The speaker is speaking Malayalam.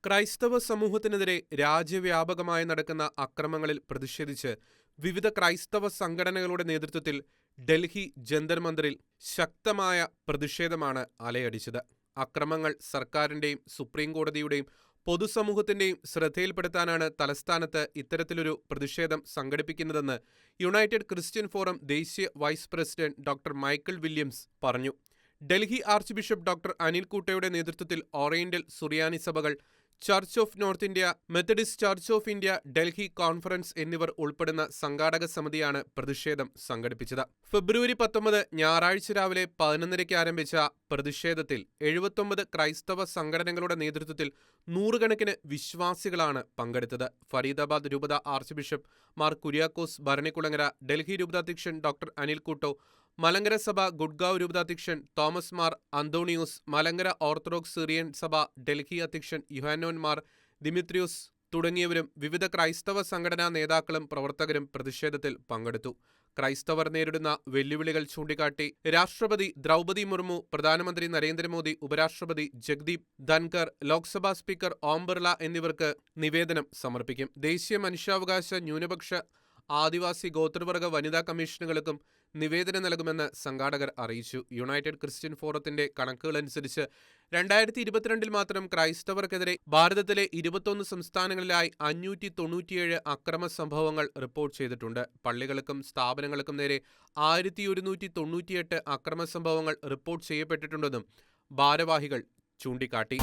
ക്രൈസ്തവ സമൂഹത്തിനെതിരെ രാജ്യവ്യാപകമായി നടക്കുന്ന അക്രമങ്ങളിൽ പ്രതിഷേധിച്ച് വിവിധ ക്രൈസ്തവ സംഘടനകളുടെ നേതൃത്വത്തിൽ ഡൽഹി ജന്തർ മന്ദിറിൽ ശക്തമായ പ്രതിഷേധമാണ് അലയടിച്ചത്. അക്രമങ്ങൾ സർക്കാരിന്റെയും സുപ്രീം കോടതിയുടെയും പൊതുസമൂഹത്തിന്റെയും ശ്രദ്ധയിൽപ്പെടുത്താനാണ് തലസ്ഥാനത്ത് ഇത്തരത്തിലൊരു പ്രതിഷേധം സംഘടിപ്പിക്കുന്നതെന്ന് യുണൈറ്റഡ് ക്രിസ്ത്യൻ ഫോറം ദേശീയ vice president doctor Michael Williams പറഞ്ഞു. Delhi archbishop doctor Anil കൂട്ടയുടെ നേതൃത്വത്തിൽ ഓറിയന്റൽ സുറിയാനി സഭകൾ, church of north India, Methodist church of India, Delhi conference എന്നിവർ ഉൾപ്പെടുന്ന സംഘാടക സമിതിയാണ് പ്രതിഷേധം സംഘടിപ്പിച്ചത്. ഫെബ്രുവരി 19 ഞായറാഴ്ച രാവിലെ 11:30 ആരംഭിച്ച പ്രതിഷേധത്തിൽ 79 ക്രൈസ്തവ സംഘടനകളുടെ നേതൃത്വത്തിൽ നൂറുകണക്കിന് വിശ്വാസികളാണ് പങ്കെടുത്തത്. ഫരീദാബാദ് രൂപത ആർച്ച് ബിഷപ്പ് മാർ കുര്യാക്കോസ് ഭരണിക്കുളങ്ങര, ഡൽഹി രൂപതാധ്യക്ഷൻ ഡോക്ടർ അനിൽ കൂട്ടോ, മലങ്കര സഭ ഗുഡ്ഗാവ് രൂപതാധ്യക്ഷൻ തോമസ് മാർ അന്തോണിയോസ്, മലങ്കര ഓർത്തഡോക്സ് സിറിയൻ സഭ ഡൽഹി അധ്യക്ഷൻ യുഹാനോൻ മാർ ദിമിത്രിയോസ് തുടങ്ങിയവരും വിവിധ ക്രൈസ്തവ സംഘടനാ നേതാക്കളും പ്രവർത്തകരും പ്രതിഷേധത്തിൽ പങ്കെടുത്തു. ക്രൈസ്തവർ നേരിടുന്ന വെല്ലുവിളികൾ ചൂണ്ടിക്കാട്ടി രാഷ്ട്രപതി ദ്രൗപദി മുർമു, പ്രധാനമന്ത്രി നരേന്ദ്രമോദി, ഉപരാഷ്ട്രപതി ജഗ്ദീപ് ധൻകർ, ലോക്സഭാ സ്പീക്കർ ഓം ബിർള എന്നിവർക്ക് നിവേദനം സമർപ്പിക്കും. ദേശീയ മനുഷ്യാവകാശ, ന്യൂനപക്ഷ, ആദിവാസി, ഗോത്രവർഗ, വനിതാ കമ്മീഷനുകൾക്കും നിവേദനം നൽകുമെന്ന് സംഘാടകർ അറിയിച്ചു. യുണൈറ്റഡ് ക്രിസ്ത്യൻ ഫോറത്തിന്റെ കണക്കുകളനുസരിച്ച് 2022 മാത്രം ക്രൈസ്തവർക്കെതിരെ ഭാരതത്തിലെ 21 സംസ്ഥാനങ്ങളിലായി 597 അക്രമ സംഭവങ്ങൾ റിപ്പോർട്ട് ചെയ്തിട്ടുണ്ട്. പള്ളികൾക്കും സ്ഥാപനങ്ങൾക്കും നേരെ 1198 അക്രമ സംഭവങ്ങൾ റിപ്പോർട്ട് ചെയ്യപ്പെട്ടിട്ടുണ്ടെന്നും ഭാരവാഹികൾ ചൂണ്ടിക്കാട്ടി.